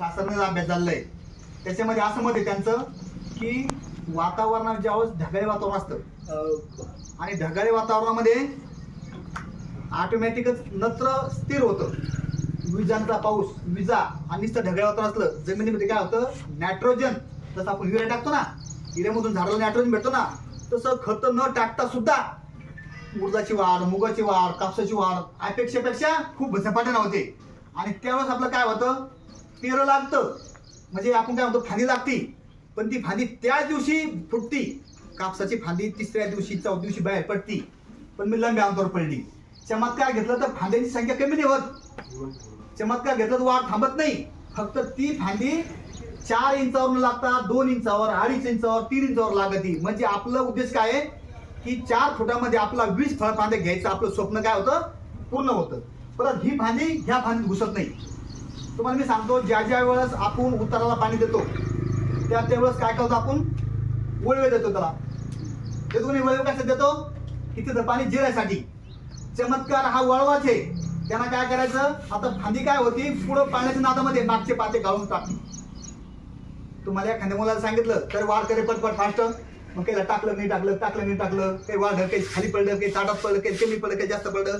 शास्त्राचा अभ्यास झालेला आहे. त्याच्यामध्ये असं मत आहे त्यांचं की वातावरणात ज्यावेळेस ढगाळी वातावरण असतं आणि ढगाळी वातावरणामध्ये ऑटोमॅटिकच नत्र स्थिर होतं. विजांचा पाऊस, विजा आणि नुसतं ढगाळी वातावरण असलं जमिनीमध्ये काय होतं, नायट्रोजन. जसं आपण युरिया टाकतो ना, युरियामधून झाडाला नायट्रोजन भेटतो ना, तसं खतं न टाकता सुद्धा उडदाची वाढ, मुगाची वाढ, कापसाची वाढ अपेक्षेपेक्षा खूप झपाट्याने होते. आणि त्यावेळेस आपलं काय होतं, पेरं लागतं, म्हणजे आपण काय म्हणतो फांदी लागती, पण ती फांदी त्याच दिवशी फुटती. कापसाची फांदी तिसऱ्या दिवशी, चौथ्या दिवशी बाहेर पडती, पण मी लंब्या अंतरावर पडली. चमत्कार घेतलं तर फांद्यांची संख्या कमी नाही होत. चमत्कार घेतलं तर वाढ थांबत नाही. फक्त ती फांदी 4 इंचावर लागता 2 इंचावर, 2.5 इंचावर, 3 इंचावर लागती. म्हणजे आपलं उद्देश काय आहे की 4 फुटामध्ये आपला 20 फळफांद्या घ्यायचं आपलं स्वप्न काय होतं, पूर्ण होतं. परत ही फांदी ह्या फांदीत घुसत नाही. तुम्हाला मी सांगतो, ज्या ज्या वेळेस आपण उताराला पाणी देतो त्यावेळेस काय करतो, आपण वळवे देतो. त्याला देतो नाही, वळवे कशात देतो की तिथं पाणी जिरायसाठी. चमत्कार हा वळवाच आहे. त्यांना काय करायचं, आता फांदी काय होती, पुढं पाण्याच्या नादामध्ये मागचे पाते गाळून टाकली. तुम्हाला एखाद्या मुलाला सांगितलं तर वाढ करे पटपट फास्ट, मग काही टाकलं नाही टाकलं, टाकलं नाही टाकलं, काही वाढ काही खाली पडलं, काही ताटात पडलं, काही कमी पडलं, काही जास्त पडलं.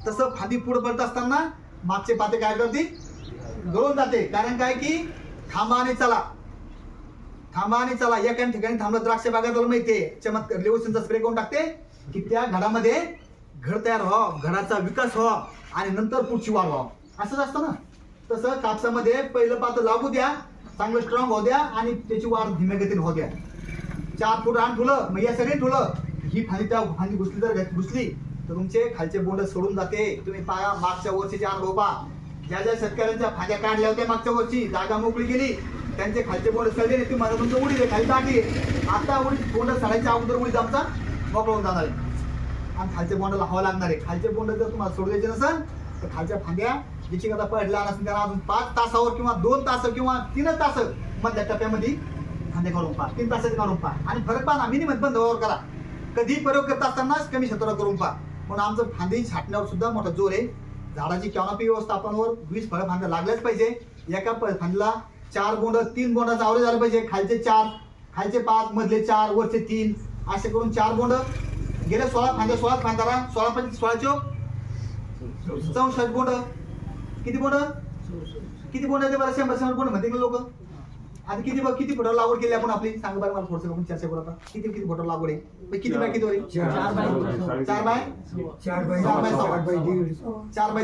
तसं फांदी पुढे पडत असताना मागचे पाते काय करते, गळून जाते. कारण काय की थांबा आणि चला, थांबा आणि चला. एका ठिकाणी थांबलं द्राक्ष बागायला माहितीये, चमत्कार लेवसिनचा स्प्रे करून टाकते की त्या घडामध्ये घड तयार व्हावं, घडाचा विकास व्हावा आणि नंतर पुढची वाढ व्हावं. असंच असतं ना. तसं कापसामध्ये पहिलं पात लागू द्या, चांगलं स्ट्रॉंग होऊ द्या आणि त्याची वाढ धीम्या गतीने होऊ द्या. 4 फूट रान ठुलं, मग या सगळे ठुलं, ही फांदी त्या फांदी घुसली तर घुसली तर तुमचे खालचे बोंड सोडून जाते. तुम्ही पाया मागच्या वर्षीचे अनुभव पहा. ज्या ज्या शेतकऱ्यांच्या फांद्या काढल्या होत्या मागच्या वर्षी, जागा मोकळी गेली, त्यांचे खालचे बोंड सडले नाही. तुम्ही माझं तुमचं उडी खाली टाकली, आता उडी बोंड सडायच्या अगोदर उडी आमचा मोकळा होऊन जाणार आहे आणि खालच्या बोंडाला हवा लागणार आहे. खालचे बोंड जर तुम्हाला सोडू द्यायचे नसेल तर खालच्या फांद्या ज्याची कथा पडला नसेल त्याला अजून 5 तासावर किंवा 2 तास किंवा 3 तास मधल्या टप्प्यामध्ये फांदे काढून पहा, 3 तासाचे काढून पहा आणि फरक पहा ना. मिनिमम बंद करा. कधी प्रयोग करत असतानाच कमी क्षेत्रावर करून पहा. म्हणून आमचं फांदी छाटण्यावर सुद्धा मोठा जोर आहे. झाडाची कॅनोपी व्यवस्थापनावर 20 फळ फांद्या लागल्याच पाहिजे. एका फांदीला 4 बोंड, 3 बोंडाचा आवरेज झालं पाहिजे. खालचे 4, खालचे 5, मधले 4, वरचे 3, असे करून 4 बोंड. गेल्या 16 फांद्या, 16 फांद्याला 16 पंच 16 चोक 64 बोंड. किती बोंड, किती बोंड आहे ते बरं, 100 बोंड म्हणते लोक. आता किती फुटावर लागवड केली आपण आपली, सांग बरं मला थोडंसं आपण चर्चा करू. आता किती फुटावर लागवड आहे, किती बाय किती वर आहे, 4 बाय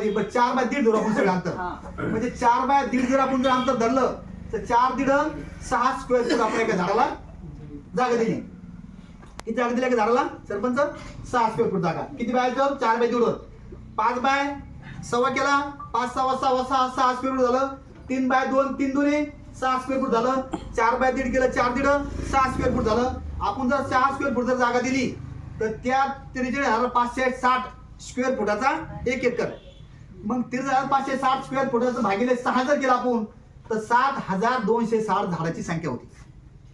1.5 धरू आपण सगळं अंतर. म्हणजे 4 बाय 1.5 जर आपण जर अंतर धरलं तर 4 6 स्क्वेअर फूट आपण एका झाडाला जागा दिली. किती जागा दिली एका झाडाला सरपंच, 6 स्क्वेअर फूट जागा. किती बाय 4 बाय 1.5, 5 बाय 1.25 केला, 5 6 6 स्क्वेअर फूट झालं. 3 बाय 2 3 दुने 6 स्क्वेअर फूट झालं. 4 बाय 1.5 केलं, 4 1.5 6 स्क्वेअर फूट झालं. आपण जर 6 स्क्वेअर फूट जर जागा दिली तर त्या 43,560 स्क्वेअर फुटाचा 1 एकर. मग 43,560 स्क्वेअर फुटाचं भागिले 6 जर केलं आपण तर 7,260 झाडाची संख्या होती.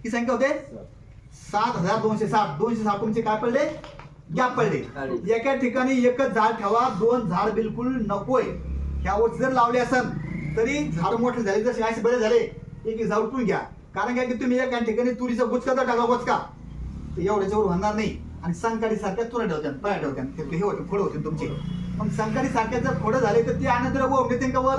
ही संख्या होते 7,260. 260 तुमचे काय पडले, गॅप पडले. एका ठिकाणी एकच झाड ठेवा, 2 झाड बिलकुल नकोय. ह्या वर्षी जर लावले असेल तरी झाड मोठे झाले, जसे असे बरे झाले एक झाड उठून घ्या. कारण काय की तुम्ही एका ठिकाणी तुरीचा गुचका तर टाका, गुचका एवढ्याच्यावर होणार नाही. आणि संकारी सारख्या तुरा ठेवत्या, पाया ठेवत्या, हे होते फळं होते तुमचे. मग संकारी सारख्या जर थोडं झाले तर ते आनंद वर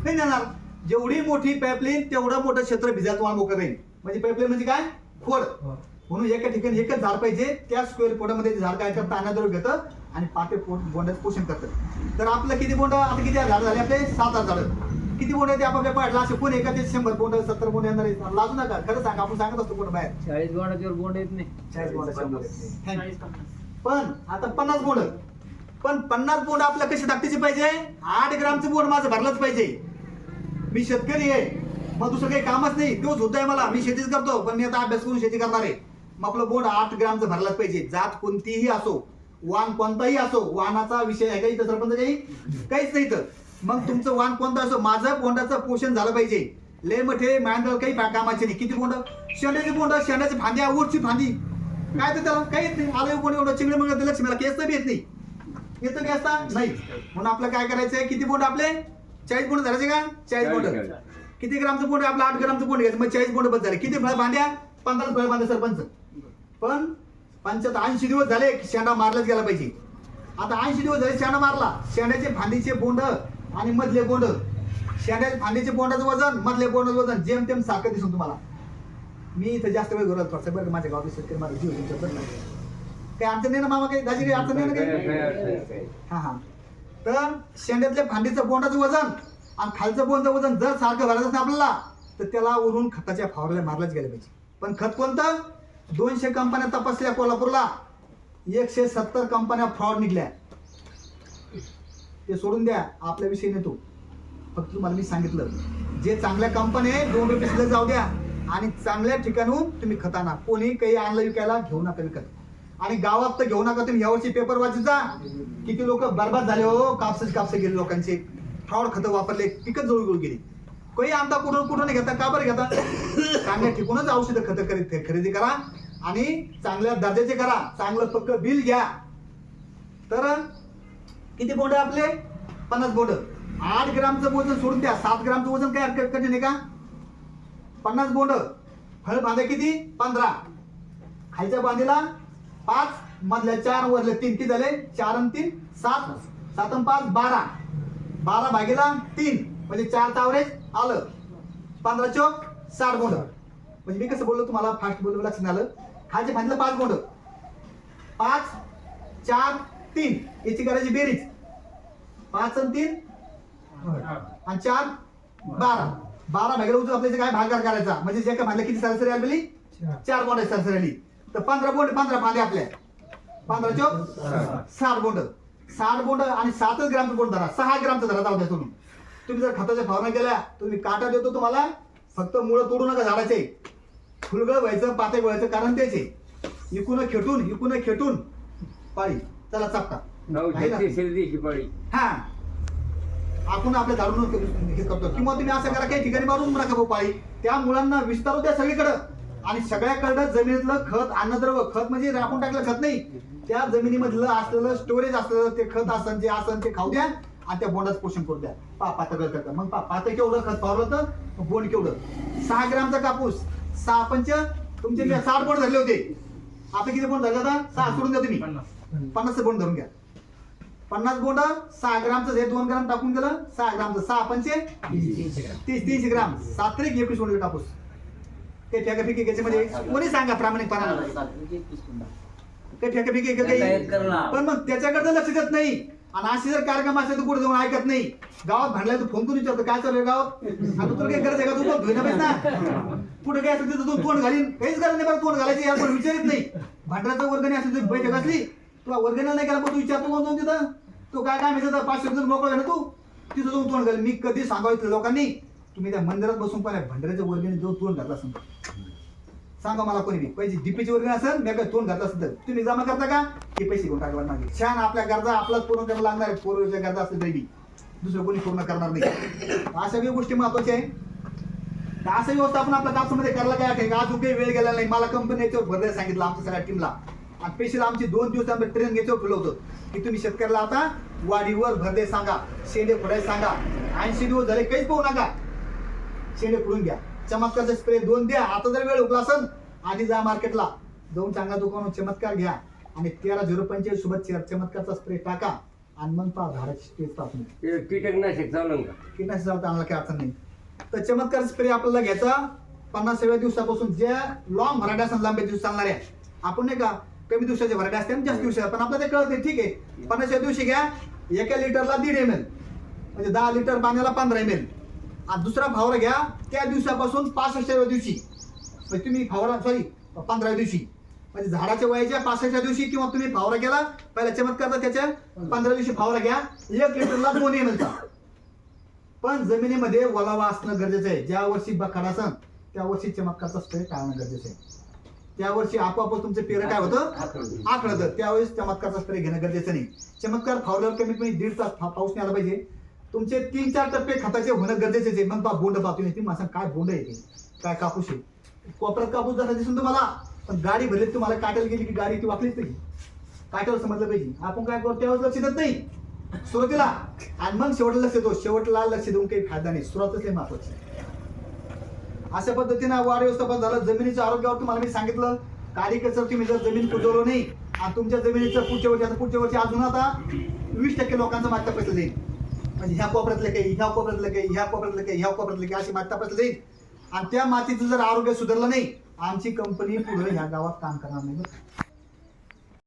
नाही नेणार. जेवढी मोठी पाईपलाईन तेवढं मोठं क्षेत्र भिजायला तुम्हाला मोकळं राहील. म्हणजे पाईपलाईन म्हणजे काय, खोड. म्हणून एका ठिकाणी एकच झाड पाहिजे. त्या स्क्वेअर फुटामध्ये झाड काय करतं, आनंद घेतं आणि पाते बोंडाचं पोषण करतं. तर आपलं किती बोंड, आता किती झाड झाले आपले, 7 झाड. किती बोंड आहे आपापल्या पाडला असे कोण एका 100 बोंड 70 बोंड येणार आहे. लाजू नका, खरं सांगा. आपण सांगत असतो कोण बाहेर 40 बोंडाच्यावर बोंड येत नाही, 40 बोंड. पण आता 50 बोंड, पण 50 बोंड आपल्या कशी टाकतीचे पाहिजे, 8 ग्रामचं बोंड माझं भरलंच पाहिजे. मी शेतकरी आहे, मग दुसरं काही कामच नाही, तोच होत आहे मला. मी शेतीच करतो, पण मी आता अभ्यास करून शेती करणार आहे. मग आपलं बोंड 8 ग्रामचं भरलंच पाहिजे. जात कोणतीही असो, वाण कोणताही असो, वाणाचा विषय आहे का इथं सरपंच, काहीच नाही. तर मग तुमचं वाण कोणतं असो, माझं बोंडाचं पोषण झालं पाहिजे. लय मोठे मॅन्डल काही कामाचे नाही. किती बोंड, शेंड्याचे बोंड, शेंड्याची फांद्या, ओटची फांदी, काय तर त्याला काही येत नाही. आलं कोणी एवढं चिंगडे मग लक्ष्मीला केस बी येत नाही, येतं केसता नाही. म्हणून आपलं काय करायचंय, किती बोंड आपले 40 बोंड धरायचे का, 40 बोंड. किती ग्रामचं बोंड आपलं 8 ग्रामचं बोंड घ्यायचं, मग 40 बोंड बस झाले. किती फळ बांध्या? 15 फळ बांध्या सरपंच. पण 80 दिवस झाले शेंडा मारलाच गेला पाहिजे. आता 80 दिवस झाले शेंडा मारला, शेंड्याचे फांदीचे बोंड आणि मधले बोंड, शेंड्याचे फांदीचे बोंडाचं वजन, मधले बोंडाचं वजन जेमतेम सारखं दिसून तुम्हाला. मी इथं जास्त वेळ घोरत पडतो बरं, माझ्या गावात शेतकरी माझा जीव तुमच्या बरं काही अडचण नाही ना मामा, काही दाजी काही अडचण नाही ना काही. हा तर शेंड्यातल्या फांदीचं बोंडाचं वजन आणि खालचं बोंडाचं वजन जर सारखं भरायचं असेल आपल्याला, तर त्याला वरून खताच्या फवारल्या मारल्याच गेलं पाहिजे. पण खत कोणतं? 200 कंपन्या तपासल्या कोल्हापूरला, 170 कंपन्या फ्रॉड निघल्या. ते सोडून द्या, आपल्या विषयी नाही तो. फक्त तुम्हाला मी सांगितलं, जे चांगल्या कंपन्या 2 रुपये शिल्लक जाऊ द्या आणि चांगल्या ठिकाणून तुम्ही खत आणा. कोणी काही आणलं विकायला घेऊ नका विकत. आणि गावात तर घेऊ नका तुम्ही. यावर्षी पेपर वाचत जा, किती लोक बर्बाद झाले हो. कापसे गेले लोकांचे, फ्रॉड खतं वापरले, पिकच जळून गेली. काही आणता कुठून घेता, का बरं घेता? चांगल्या ठिकाणच औषधं खतं खरेदी करा आणि चांगल्या दर्जाचे करा. चांगलं पक्क बिल घ्या. तर किती बोंड आपले? 50 बोंड. 8 ग्रामचं वजन सोडून द्या, 7 ग्रामचं वजन काय कठीण आहे का? 50 बोंड. फळ बांधे किती? 15. खालच्या बांधीला 5, मधल्या 4, वरले 3. किती झाले? 4 आणि 3 7, 7 आणि 5 12. 12 भागीला 3 म्हणजे 4 ॲव्हरेज आलं. 15 चौक 60 बोंड. म्हणजे मी कसं बोललो तुम्हाला, फास्ट बोललो, लक्षात आलं. खालच्या बांधीला 5 बोंड. 5 4 3 याची करायची बेरीज. 5 आणि 3 आणि 4 12. 12 भागीला उचलून आपल्याला काय भागाकार करायचा, म्हणजे जे काय भागलं किती सरासरी आली? 4 बोंड सरासरी आली. तर 15 बोंड 15 फांदे आपल्या. 15 चौक 60 बोंड. 60 बोंड आणि 7 ग्रामचं बोंड धरा, 6 ग्रामचं धरा. जाऊ द्या सोडून. तुम्ही जर खताच्या फवारण्या केल्या, तुम्ही काटा देतो तुम्हाला, फक्त मुळं तोडू नका झाडाचे. फुलगळ व्हायचं, पाते व्हायचं कारण त्याचे. इकून खेटून पाळी. चला चापटा. हा आपण आपल्या झाडून हे करतो. किंवा तुम्ही असं करा, काही ठिकाणी मारून नका भाऊ पाळी. त्या मुलांना विस्तारू द्या सगळीकडं. आणि सगळ्याकडं जमिनीतलं खत, अन्नद्रव्य खत म्हणजे आपण टाकलं खत नाही, त्या जमिनीमधलं असलेलं स्टोरेज असलेलं ते खत असन, जे असन ते खाऊ द्या आणि त्या बोंडाचं पोषण करू द्या. पातळ करता. मग पातळ केवढं खत पावलं तर बोंड केवढं? 6 ग्रामचा कापूस, 6 पंच तुमचे 60 बोंड धरले होते. आता किती बोंड धरले? आता 6 सोडून द्या तुम्ही, 50 बोंड धरून घ्या. 50 बोंड 6 ग्रामचं, हे 2 ग्राम टाकून गेलं. 6 ग्रामचं 6 पंचे 30 ग्राम, 7 त्रिक 21 बोंड कापूस. ते फेकाफेकी याच्यामध्ये कोणी सांगा प्रामाणिकपणाने, ते फेकाफेकी काही. पण मग त्याच्याकडे लक्ष देत नाही. आणि असे जर कार्यक्रम असले तर पुढे जाऊन ऐकत नाही. गावात भांडलाय तर फोन करून विचारतो काय चालू गावात, आता तुला काही गरज आहे का? तू धुईना पाहिजे ना. पुढे काय असेल तिथं तोंड घालीन, काहीच गरज नाही. बरं तोंड घालायची यार कोण विचारित नाही. भांडण्याचं वर्गणी असली तुझी बैठक असली, तुला वर्गणीला नाही केला पण तू विचारतो कोण जाऊन तिथं. तो काय काय माहिती 500 जण मोकळा ना तू तिथं जाऊन तोंड घाल. मी कधी सांगायचं लोकांनी, तुम्ही त्या मंदिरात बसून पाहिजे भांडऱ्याच्या वर्गणी जाऊन तोंड घातला असं सांगा मला. कोणी पैसे डीपीची वर्गणी असेल, मी काय तोंड घातला असेल तर तुम्ही जमा करता का? हे पैसे घेऊन टाकणार मागे. छान आपल्या गरजा आपलाच पूर्ण करायला लागणार आहे. पूर्वीच्या गरजा असतील तरी दुसरं कोणी पूर्ण करणार नाही. अशा काही गोष्टी महत्वाच्या आहे. असं व्यवस्थापन आपल्या कापसामध्ये करायला काय आहे. अजून काही वेळ गेला नाही. मला कंपनी याच्यावर भरले सांगितलं आमच्या सगळ्या टीमला. आणि स्पेशल आमची 2 दिवस आम्ही ट्रेन घ्यायचं ठेवलं होतं की तुम्ही शेतकऱ्याला आता वाढीवर भरदे सांगा, शेंडे फोडायला सांगा. 80 दिवस झाले काहीच पाहू नका, शेंडे फोडून घ्या. चमत्कारचा स्प्रे 2 द्या. आता जर वेळ उपला असेल आधी जा मार्केटला जाऊन चांगल्या दुकानावर चमत्कार घ्या आणि 13-0-25 सोबत चमत्कारचा स्प्रे टाका आणि मग पहा झाडाची स्टेज टाकून. कीटकनाशक चालून का? कीटकनाशक चालतं, आम्हाला काही अडचण नाही. तर चमत्कार स्प्रे आपल्याला घ्यायचा 50व्या दिवसापासून. ज्या लॉंग व्हरायटी असतात, लांबे दिवस चालणाऱ्या, आपण नाही का कमी दिवसाच्या व्हरायटी असते जास्त दिवसाच्या, पण आपल्याला ते कळत नाही. ठीक आहे, 50व्या दिवशी घ्या. 1 लिटरला 1.5 ml म्हणजे 10 लिटर पाण्याला 15 ml. आणि दुसरा फवारा घ्या त्या दिवसापासून 65व्या दिवशी. म्हणजे तुम्ही फवारा 15व्या दिवशी म्हणजे झाडाच्या वयाच्या 65व्या दिवशी, किंवा तुम्ही फवारा केला पहिला चमत्कारचा त्याच्या 15व्या दिवशी फवारा घ्या. 1 लिटरला 2 ml. पण जमिनीमध्ये ओलावा असणं गरजेचं आहे. ज्या वर्षी बखाड असन त्या वर्षी चमत्कारचा स्प्रे टाळणं गरजेचं आहे. त्या वर्षी आपोआपच तुमचं पेरं काय होतं, आखडतं. त्यावेळेस चमत्कारचा स्प्रे घेणं गरजेचं नाही. चमत्कार फवारल्यावर कमीत कमी 1.5 तास पाऊस नाही आला पाहिजे. तुमचे 3-4 टप्पे खताचे होणं गरजेचे आहे. मग बोंड पाहतो येते मासा काय बोंड येते, काय कापूस आहे. कोपऱ्यात कापूस जसा दिसून तुम्हाला, पण गाडी भरली तुम्हाला काट्याला गेली की गाडी ती वाकलीच पाहिजे. काट्यावर समजलं पाहिजे. आपण काय करतो त्यावेळेस लक्ष देत नाही सुरुवातीला, आणि मग शेवटला लक्ष देतो. शेवटला लक्ष देऊन काही फायदा नाही. सुरुवातच लय महत्वाची. अशा पद्धतीनं वाढ व्यवस्थापन झालं. जमिनीच्या आरोग्यावर तुम्हाला मी सांगितलं, कार्यकर्ता तुम्ही जर जमीन कुजवलं नाही आणि तुमच्या जमिनीचं पुढच्या वर्षी अजून आता 20% लोकांचा मागता पैसा जाईल. म्हणजे ह्या कोपऱ्यातलं काही, ह्या कोपऱ्यातलं काही, ह्या कोपऱ्यातलं काही, ह्या कोपऱ्यातलं काही अशी मागता पैसा जाईल. आणि त्या मातीचं जर आरोग्य सुधारलं नाही, आमची कंपनी पुढे ह्या गावात काम करणार नाही.